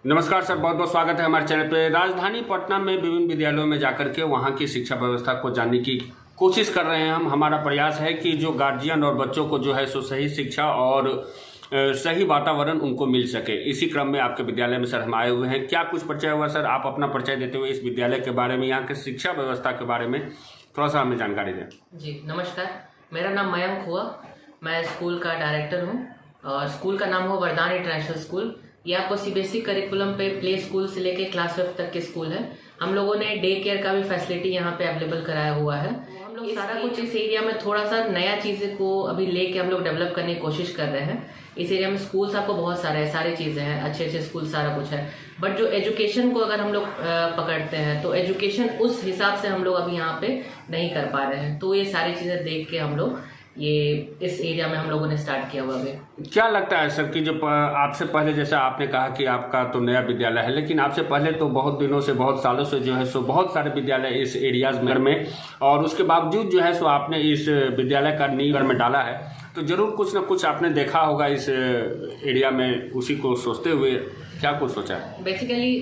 नमस्कार सर, बहुत बहुत स्वागत है हमारे चैनल पे। राजधानी पटना में विभिन्न विद्यालयों में जाकर के वहाँ की शिक्षा व्यवस्था को जानने की कोशिश कर रहे हैं हम। हमारा प्रयास है कि जो गार्जियन और बच्चों को जो है सो सही शिक्षा और सही वातावरण उनको मिल सके। इसी क्रम में आपके विद्यालय में सर हम आए हुए हैं। क्या कुछ परिचय हुआ सर? आप अपना परिचय देते हुए इस विद्यालय के बारे में, यहाँ के शिक्षा व्यवस्था के बारे में थोड़ा सा हमें जानकारी दें। जी नमस्कार, मेरा नाम मयंक हुआ। मैं स्कूल का डायरेक्टर हूँ और स्कूल का नाम हो वरदान इंटरनेशनल स्कूल। ये आपको सीबीएसई करिकुलम पे प्ले स्कूल से लेके क्लास 5 तक के स्कूल है। हम लोगों ने डे केयर का भी फैसिलिटी यहाँ पे अवेलेबल कराया हुआ है। हम लोग सारा कुछ इस एरिया में थोड़ा सा नया चीज़ें को अभी लेके हम लोग डेवलप करने की कोशिश कर रहे हैं। इस एरिया में स्कूल्स आपको बहुत सारे हैं, सारी चीज़ें हैं, अच्छे अच्छे स्कूल, सारा कुछ है। बट जो एजुकेशन को अगर हम लोग पकड़ते हैं तो एजुकेशन उस हिसाब से हम लोग अभी यहाँ पे नहीं कर पा रहे हैं। तो ये सारी चीज़ें देख के हम लोग ये इस एरिया में हम लोगों ने स्टार्ट किया हुआ है। क्या लगता है सर कि जो आपसे पहले, जैसा आपने कहा कि आपका तो नया विद्यालय है, लेकिन आपसे पहले तो बहुत दिनों से, बहुत सालों से जो है सो बहुत सारे विद्यालय इस एरियाज में, और उसके बावजूद जो है सो आपने इस विद्यालय का नींव में डाला है, तो जरूर कुछ ना कुछ आपने देखा होगा इस एरिया में। उसी को सोचते हुए क्या कुछ सोचा है? बेसिकली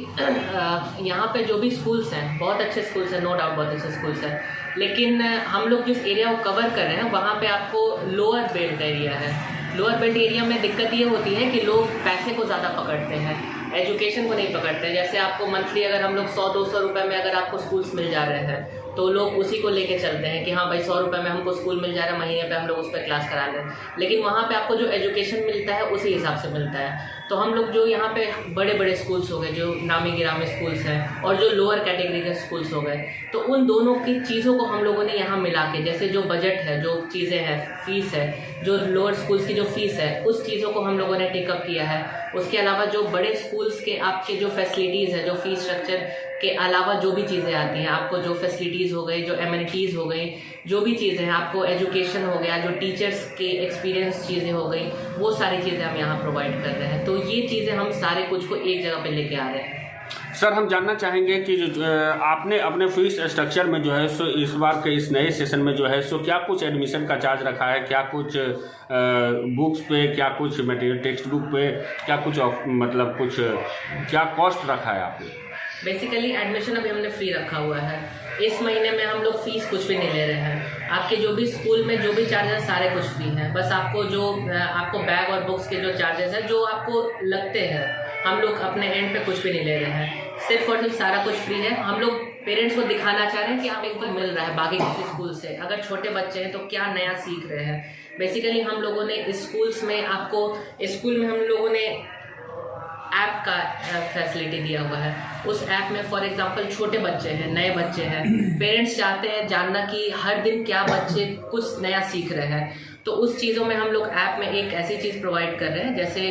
यहाँ पे जो भी स्कूल्स हैं बहुत अच्छे स्कूल्स हैं, नो डाउट बहुत अच्छे स्कूल्स हैं, लेकिन हम लोग जिस एरिया को कवर कर रहे हैं वहाँ पे आपको लोअर बेल्ट एरिया है। लोअर बेल्ट एरिया में दिक्कत ये होती है कि लोग पैसे को ज़्यादा पकड़ते हैं, एजुकेशन को नहीं पकड़ते हैं। जैसे आपको मंथली अगर हम लोग 100-200 रुपये में अगर आपको स्कूल्स मिल जा रहे हैं तो लोग उसी को लेके चलते हैं कि हाँ भाई 100 रुपये में हमको स्कूल मिल जा रहा है, महीने पे हम लोग उस पर क्लास करा लें। लेकिन वहाँ पे आपको जो एजुकेशन मिलता है उसी हिसाब से मिलता है। तो हम लोग जो यहाँ पे बड़े बड़े स्कूल्स हो गए, जो नामी गिरामी स्कूल्स हैं, और जो लोअर कैटेगरी के स्कूल्स हो गए, तो उन दोनों की चीज़ों को हम लोगों ने यहाँ मिला के, जैसे जो बजट है, जो चीज़ें हैं, फीस है, जो लोअर स्कूल्स की जो फीस है, उस चीज़ों को हम लोगों ने टेकअप किया है। उसके अलावा जो बड़े स्कूल्स के आपके जो फैसिलिटीज़ है, जो फीस स्ट्रक्चर के अलावा जो भी चीज़ें आती हैं, आपको जो फैसिलिटीज़ हो गई, जो एमिनिटीज़ हो गई, जो भी चीज़ें हैं, आपको एजुकेशन हो गया, जो टीचर्स के एक्सपीरियंस चीज़ें हो गई, वो सारी चीज़ें हम यहाँ प्रोवाइड कर रहे हैं। तो ये चीज़ें हम सारे कुछ को एक जगह पे लेके आ रहे हैं। सर हम जानना चाहेंगे कि जो आपने अपने फीस स्ट्रक्चर में जो है सो इस बार के इस नए सेशन में जो है सो क्या कुछ एडमिशन का चार्ज रखा है, क्या कुछ बुक्स पे, क्या कुछ मटेरियल टेक्स्ट बुक पे, क्या कुछ मतलब कुछ क्या कॉस्ट रखा है आपने? बेसिकली एडमिशन अभी हमने फ्री रखा हुआ है। इस महीने में हम लोग फीस कुछ भी नहीं ले रहे हैं। आपके जो भी स्कूल में जो भी चार्जेस सारे कुछ फ्री हैं। बस आपको जो आपको बैग और बुक्स के जो चार्जेस हैं जो आपको लगते हैं, हम लोग अपने एंड पे कुछ भी नहीं ले रहे हैं। सिर्फ और सिर्फ सारा कुछ फ्री है। हम लोग पेरेंट्स को दिखाना चाह रहे हैं कि आप एक बार मिल रहा है बाकी किसी स्कूल से। अगर छोटे बच्चे हैं तो क्या नया सीख रहे हैं। बेसिकली हम लोगों ने स्कूल्स में आपको, स्कूल में हम लोगों ने ऐप का फैसिलिटी दिया हुआ है। उस ऐप में फॉर एग्जांपल छोटे बच्चे हैं, नए बच्चे हैं, पेरेंट्स चाहते हैं जानना कि हर दिन क्या बच्चे कुछ नया सीख रहे हैं, तो उस चीज़ों में हम लोग ऐप में एक ऐसी चीज़ प्रोवाइड कर रहे हैं, जैसे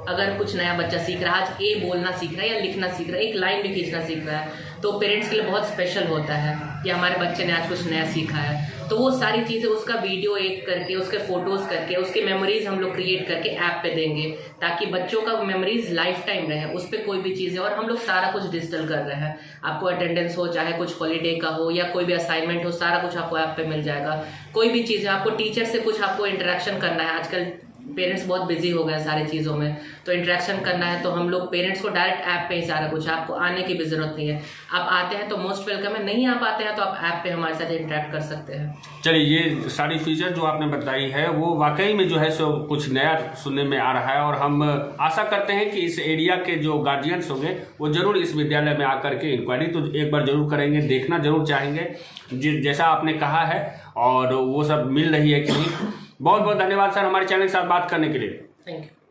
अगर कुछ नया बच्चा सीख रहा है, आज ए बोलना सीख रहा है या लिखना सीख रहा है, एक लाइन भी खींचना सीख रहा है, तो पेरेंट्स के लिए बहुत स्पेशल होता है कि हमारे बच्चे ने आज कुछ नया सीखा है। तो वो सारी चीज़ें उसका वीडियो एड करके, उसके फोटोज़ करके, उसके मेमोरीज हम लोग क्रिएट करके ऐप पे देंगे, ताकि बच्चों का मेमोरीज लाइफ टाइम रहे उस पर कोई भी चीज़ें। और हम लोग सारा कुछ डिजिटल कर रहे हैं। आपको अटेंडेंस हो, चाहे कुछ हॉलीडे का हो या कोई भी असाइनमेंट हो, सारा कुछ आपको ऐप पे मिल जाएगा। कोई भी चीज़ है, आपको टीचर से कुछ आपको इंटरेक्शन करना है, आजकल पेरेंट्स बहुत बिजी हो गए हैं सारी चीज़ों में, तो इंटरेक्शन करना है तो हम लोग पेरेंट्स को डायरेक्ट ऐप पे ही सारा कुछ, आपको आने की भी ज़रूरत नहीं है। आप आते हैं तो मोस्ट वेलकम है, नहीं आ पाते हैं तो आप ऐप पे हमारे साथ इंटरेक्ट कर सकते हैं। चलिए, ये सारी फीचर जो आपने बताई है वो वाकई में जो है सो कुछ नया सुनने में आ रहा है, और हम आशा करते हैं कि इस एरिया के जो गार्जियंस होंगे वो जरूर इस विद्यालय में आकर के इंक्वायरी तो एक बार जरूर करेंगे, देखना जरूर चाहेंगे जैसा आपने कहा है, और वो सब मिल रही है कि नहीं। बहुत बहुत धन्यवाद सर हमारे चैनल के साथ बात करने के लिए। Thank you.